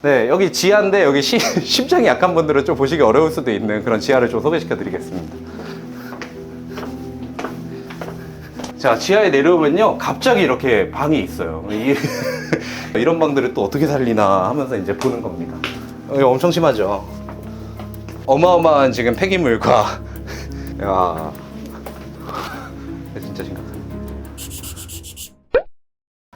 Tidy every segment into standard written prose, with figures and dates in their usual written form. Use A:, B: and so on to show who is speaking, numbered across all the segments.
A: 네, 여기 지하인데 여기 심장이 약한 분들은 좀 보시기 어려울 수도 있는 그런 지하를 좀 소개시켜 드리겠습니다. 자, 지하에 내려오면요 갑자기 이렇게 방이 있어요. 이런 방들을 또 어떻게 살리나 하면서 이제 보는 겁니다. 여기 엄청 심하죠. 어마어마한 지금 폐기물과 야, 진짜 심각하다.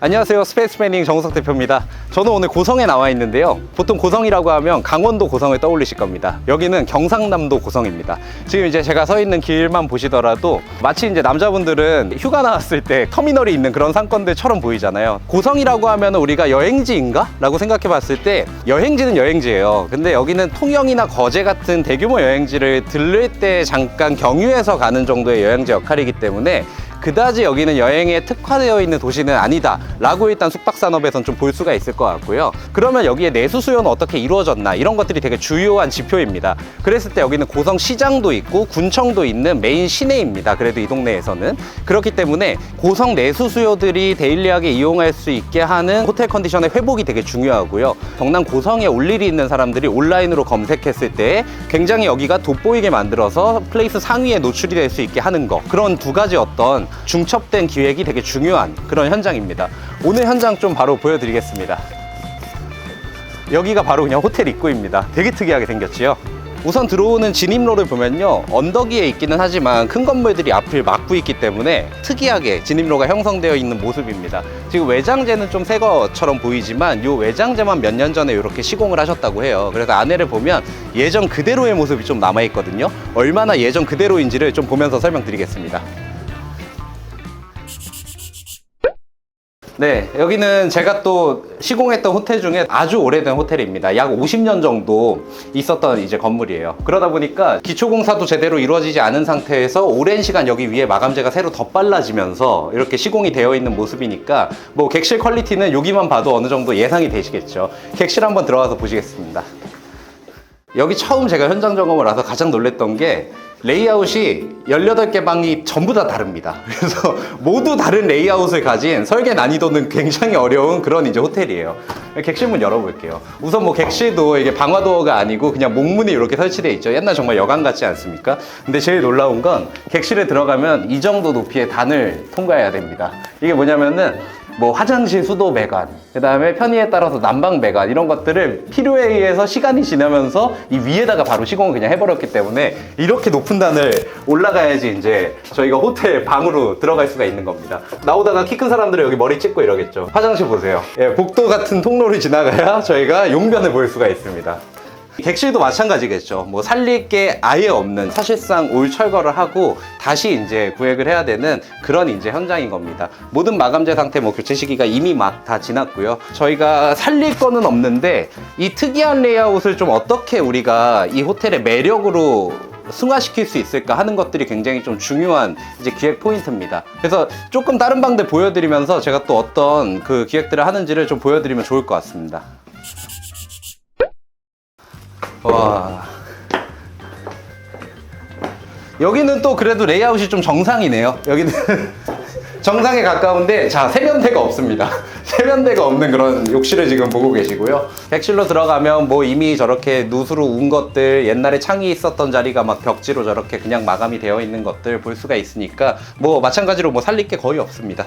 A: 안녕하세요, 스페이스 플래닝 정우석 대표입니다. 저는 오늘 고성에 나와 있는데요, 보통 고성이라고 하면 강원도 고성을 떠올리실 겁니다. 여기는 경상남도 고성입니다. 지금 이제 제가 서 있는 길만 보시더라도 마치 이제 남자분들은 휴가 나왔을 때 터미널이 있는 그런 상권들처럼 보이잖아요. 고성이라고 하면 우리가 여행지인가? 라고 생각해 봤을 때 여행지는 여행지예요. 근데 여기는 통영이나 거제 같은 대규모 여행지를 들를 때 잠깐 경유해서 가는 정도의 여행지 역할이기 때문에 그다지 여기는 여행에 특화되어 있는 도시는 아니다 라고 일단 숙박산업에선 좀 볼 수가 있을 것 같고요. 그러면 여기에 내수 수요는 어떻게 이루어졌나, 이런 것들이 되게 주요한 지표입니다. 그랬을 때 여기는 고성시장도 있고 군청도 있는 메인 시내입니다. 그래도 이 동네에서는. 그렇기 때문에 고성 내수 수요들이 데일리하게 이용할 수 있게 하는 호텔 컨디션의 회복이 되게 중요하고요. 경남 고성에 올 일이 있는 사람들이 온라인으로 검색했을 때 굉장히 여기가 돋보이게 만들어서 플레이스 상위에 노출이 될 수 있게 하는 거, 그런 두 가지 어떤 중첩된 기획이 되게 중요한 그런 현장입니다. 오늘 현장 좀 바로 보여드리겠습니다. 여기가 바로 그냥 호텔 입구입니다. 되게 특이하게 생겼지요. 우선 들어오는 진입로를 보면요, 언덕 위에 있기는 하지만 큰 건물들이 앞을 막고 있기 때문에 특이하게 진입로가 형성되어 있는 모습입니다. 지금 외장재는 좀 새 것처럼 보이지만 이 외장재만 몇 년 전에 이렇게 시공을 하셨다고 해요. 그래서 안에를 보면 예전 그대로의 모습이 좀 남아있거든요. 얼마나 예전 그대로인지를 좀 보면서 설명드리겠습니다. 네, 여기는 제가 또 시공했던 호텔 중에 아주 오래된 호텔입니다. 약 50년 정도 있었던 이제 건물이에요. 그러다 보니까 기초공사도 제대로 이루어지지 않은 상태에서 오랜 시간 여기 위에 마감재가 새로 덧발라지면서 이렇게 시공이 되어 있는 모습이니까 뭐 객실 퀄리티는 여기만 봐도 어느 정도 예상이 되시겠죠. 객실 한번 들어가서 보시겠습니다. 여기 처음 제가 현장 점검을 와서 가장 놀랬던 게 레이아웃이 18개 방이 전부 다 다릅니다. 그래서 모두 다른 레이아웃을 가진 설계 난이도는 굉장히 어려운 그런 이제 호텔이에요. 객실문 열어볼게요. 우선 뭐 객실도 이게 방화도어가 아니고 그냥 목문이 이렇게 설치되어 있죠. 옛날 정말 여관 같지 않습니까? 근데 제일 놀라운 건 객실에 들어가면 이 정도 높이의 단을 통과해야 됩니다. 이게 뭐냐면은 뭐 화장실 수도 배관, 그 다음에 편의에 따라서 난방 배관, 이런 것들을 필요에 의해서 시간이 지나면서 이 위에다가 바로 시공을 그냥 해버렸기 때문에 이렇게 높은 단을 올라가야지 이제 저희가 호텔 방으로 들어갈 수가 있는 겁니다. 나오다가 키 큰 사람들은 여기 머리 찍고 이러겠죠. 화장실 보세요. 예, 복도 같은 통로를 지나가야 저희가 용변을 볼 수가 있습니다. 객실도 마찬가지겠죠. 뭐 살릴 게 아예 없는, 사실상 올 철거를 하고 다시 이제 구획을 해야 되는 그런 이제 현장인 겁니다. 모든 마감재 상태 뭐 교체 시기가 이미 막 다 지났고요. 저희가 살릴 거는 없는데 이 특이한 레이아웃을 좀 어떻게 우리가 이 호텔의 매력으로 승화시킬 수 있을까 하는 것들이 굉장히 좀 중요한 이제 기획 포인트입니다. 그래서 조금 다른 방들 보여드리면서 제가 또 어떤 그 기획들을 하는지를 좀 보여드리면 좋을 것 같습니다. 와, 여기는 또 그래도 레이아웃이 좀 정상이네요. 여기는 정상에 가까운데, 자, 세면대가 없습니다. 세면대가 없는 그런 욕실을 지금 보고 계시고요. 객실로 들어가면 뭐 이미 저렇게 누수로 운 것들, 옛날에 창이 있었던 자리가 막 벽지로 저렇게 그냥 마감이 되어 있는 것들 볼 수가 있으니까 뭐 마찬가지로 뭐 살릴 게 거의 없습니다.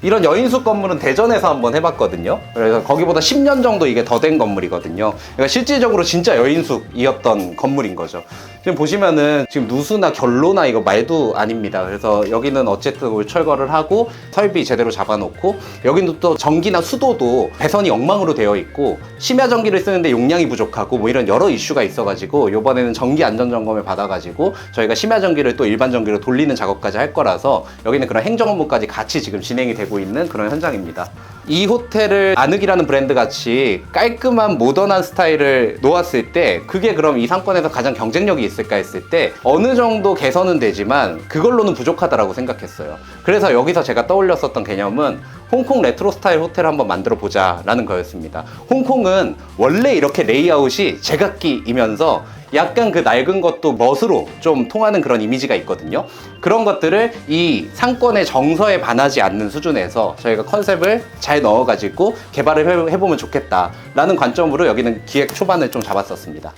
A: 이런 여인숙 건물은 대전에서 한번 해봤거든요. 그래서 거기보다 10년 정도 이게 더 된 건물이거든요. 그러니까 실질적으로 진짜 여인숙이었던 건물인 거죠. 지금 보시면은 지금 누수나 결로나 이거 말도 아닙니다. 그래서 여기는 어쨌든 올 철거를 하고 설비 제대로 잡아놓고, 여기는 또 전기나 수도도 배선이 엉망으로 되어 있고 심야 전기를 쓰는데 용량이 부족하고 뭐 이런 여러 이슈가 있어가지고 이번에는 전기 안전점검을 받아가지고 저희가 심야 전기를 또 일반 전기로 돌리는 작업까지 할 거라서 여기는 그런 행정 업무까지 같이 지금 진행이 되고 있는 그런 현장입니다. 이 호텔을 아늑이라는 브랜드 같이 깔끔한 모던한 스타일을 놓았을 때 그게 그럼 이 상권에서 가장 경쟁력이 있을까 했을 때 어느 정도 개선은 되지만 그걸로는 부족하다라고 생각했어요. 그래서 여기서 제가 떠올렸었던 개념은 홍콩 레트로 스타일 호텔을 한번 만들어 보자 라는 거였습니다. 홍콩은 원래 이렇게 레이아웃이 제각기이면서 약간 그 낡은 것도 멋으로 좀 통하는 그런 이미지가 있거든요. 그런 것들을 이 상권의 정서에 반하지 않는 수준에서 저희가 컨셉을 잘 넣어가지고 개발을 해보면 좋겠다라는 관점으로 여기는 기획 초반을 좀 잡았었습니다.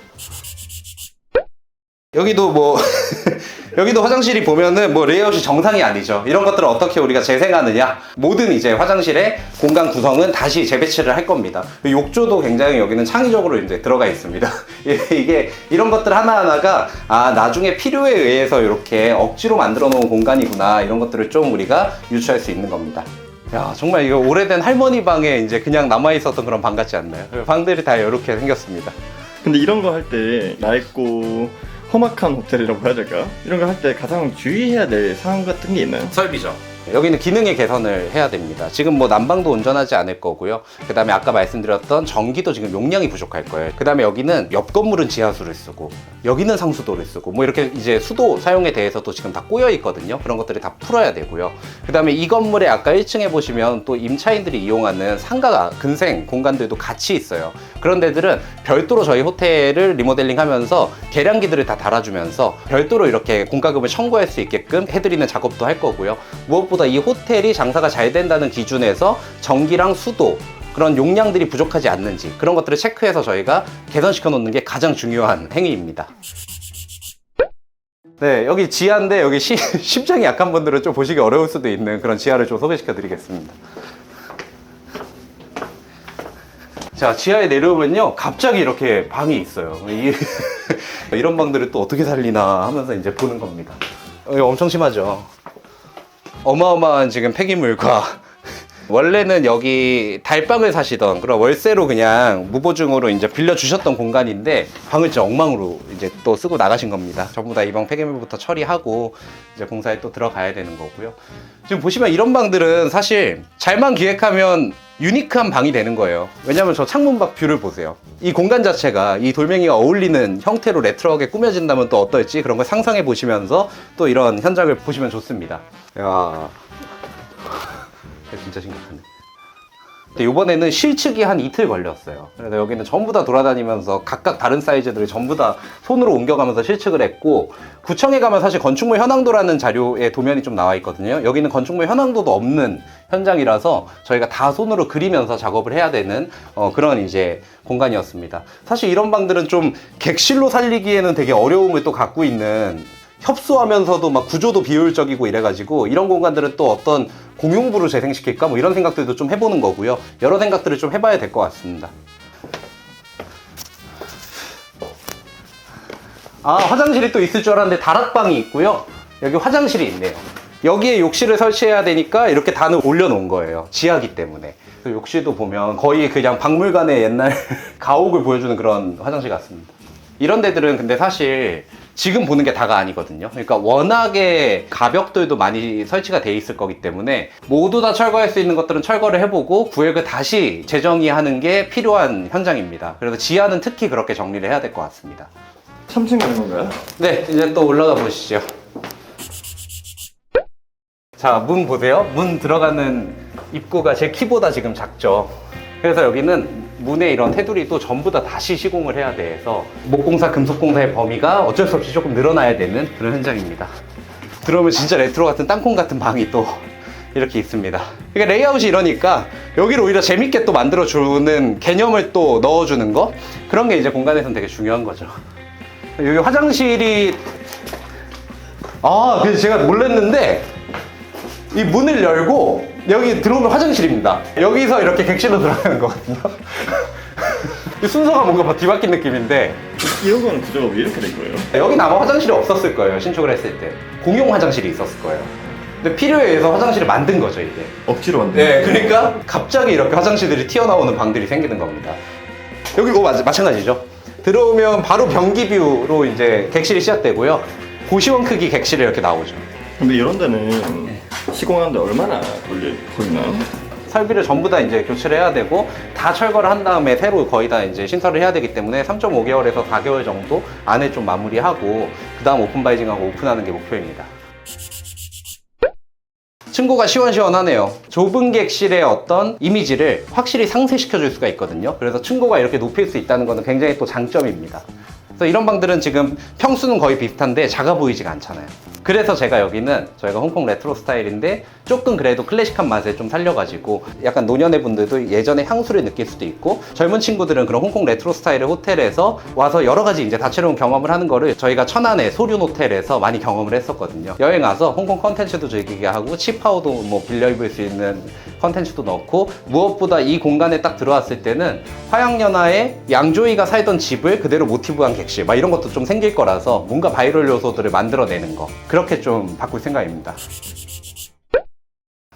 A: 여기도 뭐 여기도 화장실이 보면은 뭐 레이아웃이 정상이 아니죠. 이런 것들을 어떻게 우리가 재생하느냐. 모든 이제 화장실의 공간 구성은 다시 재배치를 할 겁니다. 욕조도 굉장히 여기는 창의적으로 이제 들어가 있습니다. 이게 이런 것들 하나하나가 나중에 필요에 의해서 이렇게 억지로 만들어 놓은 공간이구나. 이런 것들을 좀 우리가 유추할 수 있는 겁니다. 야, 정말 이거 오래된 할머니 방에 이제 그냥 남아 있었던 그런 방 같지 않나요? 방들이 다 이렇게 생겼습니다.
B: 근데 이런 거 할 때 낡고 험악한 호텔이라고 해야 될까요? 이런 거 할 때 가장 주의해야 될 사항 같은 게 있나요?
A: 설비죠. 여기는 기능의 개선을 해야 됩니다. 지금 뭐 난방도 온전하지 않을 거고요. 그 다음에 아까 말씀드렸던 전기도 지금 용량이 부족할 거예요. 그 다음에 여기는 옆 건물은 지하수를 쓰고 여기는 상수도를 쓰고 뭐 이렇게 이제 수도 사용에 대해서도 지금 다 꼬여 있거든요. 그런 것들이 다 풀어야 되고요. 그 다음에 이 건물에 아까 1층에 보시면 또 임차인들이 이용하는 상가 근생 공간들도 같이 있어요. 그런 데들은 별도로 저희 호텔을 리모델링 하면서 계량기들을 다 달아주면서 별도로 이렇게 공과금을 청구할 수 있게끔 해드리는 작업도 할 거고요. 무엇보다 이 호텔이 장사가 잘 된다는 기준에서 전기랑 수도 그런 용량들이 부족하지 않는지 그런 것들을 체크해서 저희가 개선시켜 놓는 게 가장 중요한 행위입니다. 네, 여기 지하인데 여기 심장이 약한 분들은 좀 보시기 어려울 수도 있는 그런 지하를 좀 소개시켜 드리겠습니다. 자, 지하에 내려오면요 갑자기 이렇게 방이 있어요. 이런 방들을 또 어떻게 살리나 하면서 이제 보는 겁니다. 여기 엄청 심하죠. 어마어마한 지금 폐기물과 원래는 여기 달방을 사시던 그런 월세로 그냥 무보증으로 이제 빌려주셨던 공간인데 방을 진짜 엉망으로 이제 또 쓰고 나가신 겁니다. 전부 다 이 방 폐기물부터 처리하고 이제 공사에 또 들어가야 되는 거고요. 지금 보시면 이런 방들은 사실 잘만 기획하면 유니크한 방이 되는 거예요. 왜냐면 저 창문 밖 뷰를 보세요. 이 공간 자체가 이 돌멩이가 어울리는 형태로 레트로하게 꾸며진다면 또 어떨지 그런 걸 상상해 보시면서 또 이런 현장을 보시면 좋습니다. 야, 진짜 심각하네. 이번에는 실측이 한 이틀 걸렸어요. 그래서 여기는 전부 다 돌아다니면서 각각 다른 사이즈들을 전부 다 손으로 옮겨가면서 실측을 했고, 구청에 가면 사실 건축물 현황도라는 자료에 도면이 좀 나와 있거든요. 여기는 건축물 현황도도 없는 현장이라서 저희가 다 손으로 그리면서 작업을 해야 되는 그런 이제 공간이었습니다. 사실 이런 방들은 좀 객실로 살리기에는 되게 어려움을 또 갖고 있는, 협소하면서도 막 구조도 비효율적이고 이래가지고 이런 공간들은 또 어떤 공용부를 재생시킬까 뭐 이런 생각들도 좀 해보는 거고요. 여러 생각들을 좀 해봐야 될 것 같습니다. 화장실이 또 있을 줄 알았는데 다락방이 있고요. 여기 화장실이 있네요. 여기에 욕실을 설치해야 되니까 이렇게 단을 올려놓은 거예요. 지하기 때문에. 욕실도 보면 거의 그냥 박물관의 옛날 가옥을 보여주는 그런 화장실 같습니다. 이런 데들은 근데 사실 지금 보는 게 다가 아니거든요. 그러니까 워낙에 가벽들도 많이 설치가 돼 있을 거기 때문에 모두 다 철거할 수 있는 것들은 철거를 해보고 구획을 다시 재정의하는 게 필요한 현장입니다. 그래서 지하는 특히 그렇게 정리를 해야 될 것 같습니다.
B: 3층 가는 건가요?
A: 네, 이제 또 올라가 보시죠. 자, 문 보세요. 문 들어가는 입구가 제 키보다 지금 작죠. 그래서 여기는 문의 이런 테두리도 전부 다 다시 시공을 해야 돼서 목공사, 금속공사의 범위가 어쩔 수 없이 조금 늘어나야 되는 그런 현장입니다. 들어오면 진짜 레트로 같은 땅콩 같은 방이 또 이렇게 있습니다. 그러니까 레이아웃이 이러니까 여기를 오히려 재밌게 또 만들어주는 개념을 또 넣어주는 거, 그런 게 이제 공간에서는 되게 중요한 거죠. 여기 화장실이 그래서 제가 놀랐는데 이 문을 열고 여기 들어오면 화장실입니다. 여기서 이렇게 객실로 들어가는 거거든요. 순서가 뭔가 뒤바뀐 느낌인데,
B: 이런 건 구조가 왜 이렇게 된 거예요?
A: 여긴 아마 화장실이 없었을 거예요. 신축을 했을 때 공용 화장실이 있었을 거예요. 근데 필요에 의해서 화장실을 만든 거죠, 이게.
B: 억지로 만든
A: 네, 그러니까 갑자기 이렇게 화장실들이 튀어나오는 방들이 생기는 겁니다. 여기 마찬가지죠. 들어오면 바로 변기뷰로 이제 객실이 시작되고요. 고시원 크기 객실이 이렇게 나오죠.
B: 근데 이런 데는 시공하는데 얼마나 걸리나요?
A: 설비를 전부 다 이제 교체를 해야 되고 다 철거를 한 다음에 새로 거의 다 이제 신설을 해야 되기 때문에 3.5개월에서 4개월 정도 안에 좀 마무리하고 그 다음 오픈바이징하고 오픈하는 게 목표입니다. 층고가 시원시원하네요. 좁은 객실의 어떤 이미지를 확실히 상쇄시켜 줄 수가 있거든요. 그래서 층고가 이렇게 높일 수 있다는 것은 굉장히 또 장점입니다. 그래서 이런 방들은 지금 평수는 거의 비슷한데 작아 보이지가 않잖아요. 그래서 제가 여기는 저희가 홍콩 레트로 스타일인데 조금 그래도 클래식한 맛을 좀 살려가지고 약간 노년의 분들도 예전의 향수를 느낄 수도 있고 젊은 친구들은 그런 홍콩 레트로 스타일의 호텔에서 와서 여러 가지 이제 다채로운 경험을 하는 거를 저희가 천안의 소륜 호텔에서 많이 경험을 했었거든요. 여행 와서 홍콩 컨텐츠도 즐기게 하고 치파오도 뭐 빌려 입을 수 있는 컨텐츠도 넣고 무엇보다 이 공간에 딱 들어왔을 때는 화양연화의 양조위가 살던 집을 그대로 모티브한 객실 막 이런 것도 좀 생길 거라서 뭔가 바이럴 요소들을 만들어내는 거 그렇게 좀 바꿀 생각입니다.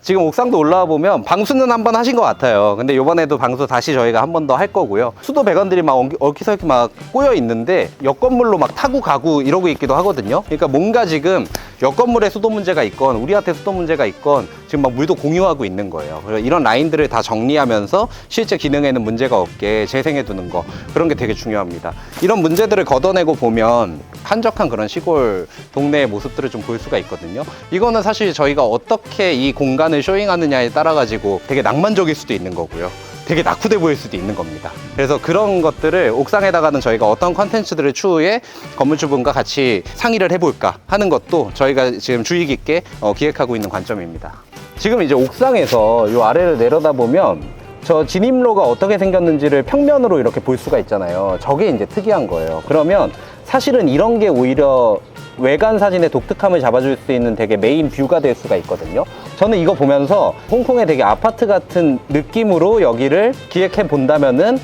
A: 지금 옥상도 올라와 보면 방수는 한번 하신 것 같아요. 근데 이번에도 방수 다시 저희가 한 번 더 할 거고요. 수도 배관들이 막 얽히설키 막 꼬여 있는데 옆 건물로 막 타고 가고 이러고 있기도 하거든요. 그러니까 뭔가 지금 옆 건물에 수도 문제가 있건 우리한테 수도 문제가 있건 지금 막 물도 공유하고 있는 거예요. 그래서 이런 라인들을 다 정리하면서 실제 기능에는 문제가 없게 재생해 두는 거 그런 게 되게 중요합니다. 이런 문제들을 걷어내고 보면 한적한 그런 시골 동네의 모습들을 좀 볼 수가 있거든요. 이거는 사실 저희가 어떻게 이 공간을 쇼잉하느냐에 따라 가지고 되게 낭만적일 수도 있는 거고요. 되게 낙후돼 보일 수도 있는 겁니다. 그래서 그런 것들을 옥상에다가는 저희가 어떤 컨텐츠들을 추후에 건물주분과 같이 상의를 해볼까 하는 것도 저희가 지금 주의 깊게 기획하고 있는 관점입니다. 지금 이제 옥상에서 이 아래를 내려다 보면 저 진입로가 어떻게 생겼는지를 평면으로 이렇게 볼 수가 있잖아요. 저게 이제 특이한 거예요. 그러면 사실은 이런 게 오히려 외관 사진의 독특함을 잡아줄 수 있는 되게 메인 뷰가 될 수가 있거든요. 저는 이거 보면서 홍콩의 되게 아파트 같은 느낌으로 여기를 기획해 본다면은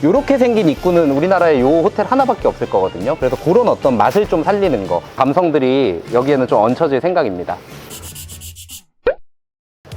A: 이렇게 생긴 입구는 우리나라에 이 호텔 하나밖에 없을 거거든요. 그래서 그런 어떤 맛을 좀 살리는 거 감성들이 여기에는 좀 얹혀질 생각입니다.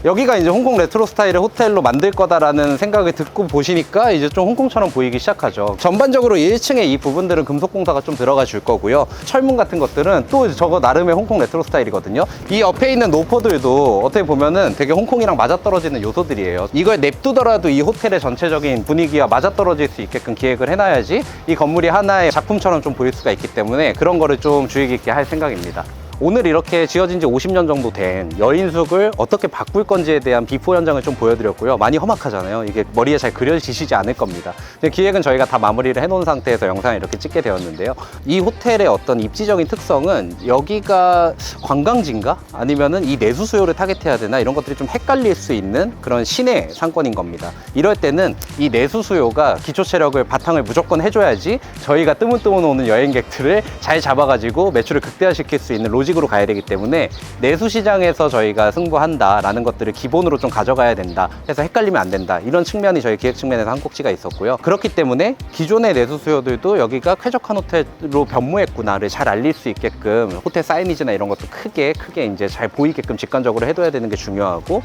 A: 여기가 이제 홍콩 레트로 스타일의 호텔로 만들 거다라는 생각을 듣고 보시니까 이제 좀 홍콩처럼 보이기 시작하죠. 전반적으로 1층에 이 부분들은 금속 공사가 좀 들어가 줄 거고요. 철문 같은 것들은 또 저거 나름의 홍콩 레트로 스타일이거든요. 이 옆에 있는 노포들도 어떻게 보면은 되게 홍콩이랑 맞아떨어지는 요소들이에요. 이걸 냅두더라도 이 호텔의 전체적인 분위기와 맞아떨어질 수 있게끔 기획을 해놔야지 이 건물이 하나의 작품처럼 좀 보일 수가 있기 때문에 그런 거를 좀 주의 깊게 할 생각입니다. 오늘 이렇게 지어진 지 50년 정도 된 여인숙을 어떻게 바꿀 건지에 대한 비포 현장을 좀 보여드렸고요. 많이 험악하잖아요. 이게 머리에 잘 그려지시지 않을 겁니다. 근데 기획은 저희가 다 마무리를 해놓은 상태에서 영상을 이렇게 찍게 되었는데요. 이 호텔의 어떤 입지적인 특성은 여기가 관광지인가? 아니면은 이 내수 수요를 타겟해야 되나? 이런 것들이 좀 헷갈릴 수 있는 그런 시내 상권인 겁니다. 이럴 때는 이 내수 수요가 기초 체력을 바탕을 무조건 해줘야지 저희가 뜨문뜨문 오는 여행객들을 잘 잡아가지고 매출을 극대화시킬 수 있는 로직으로 가야 되기 때문에 내수 시장에서 저희가 승부한다라는 것들을 기본으로 좀 가져가야 된다. 해서 헷갈리면 안 된다. 이런 측면이 저희 기획 측면에서 한 꼭지가 있었고요. 그렇기 때문에 기존의 내수 수요들도 여기가 쾌적한 호텔로 변모했구나를 잘 알릴 수 있게끔 호텔 사이니지나 이런 것도 크게 이제 잘 보이게끔 직관적으로 해둬야 되는 게 중요하고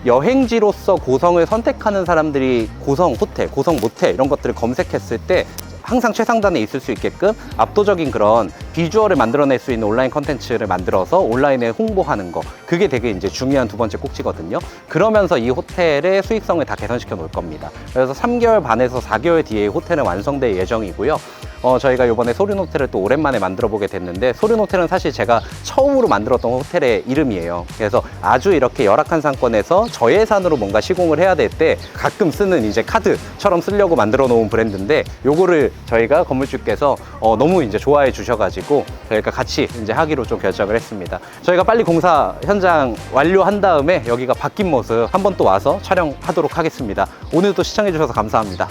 A: 여행지로서 고성을 선택하는 사람들이 고성 호텔, 고성 모텔 이런 것들을 검색했을 때 항상 최상단에 있을 수 있게끔 압도적인 그런 비주얼을 만들어낼 수 있는 온라인 컨텐츠를 만들어서 온라인에 홍보하는 거 그게 되게 이제 중요한 두 번째 꼭지거든요. 그러면서 이 호텔의 수익성을 다 개선시켜 놓을 겁니다. 그래서 3개월 반에서 4개월 뒤에 호텔은 완성될 예정이고요. 저희가 이번에 소륜 호텔을 또 오랜만에 만들어 보게 됐는데 소륜 호텔은 사실 제가 처음으로 만들었던 호텔의 이름이에요. 그래서 아주 이렇게 열악한 상권에서 저예산으로 뭔가 시공을 해야 될 때 가끔 쓰는 이제 카드처럼 쓰려고 만들어 놓은 브랜드인데 요거를 저희가 건물주께서 너무 이제 좋아해 주셔가지고 저희가 같이 이제 하기로 좀 결정을 했습니다. 저희가 빨리 공사 현장 완료한 다음에 여기가 바뀐 모습 한번 또 와서 촬영하도록 하겠습니다. 오늘도 시청해 주셔서 감사합니다.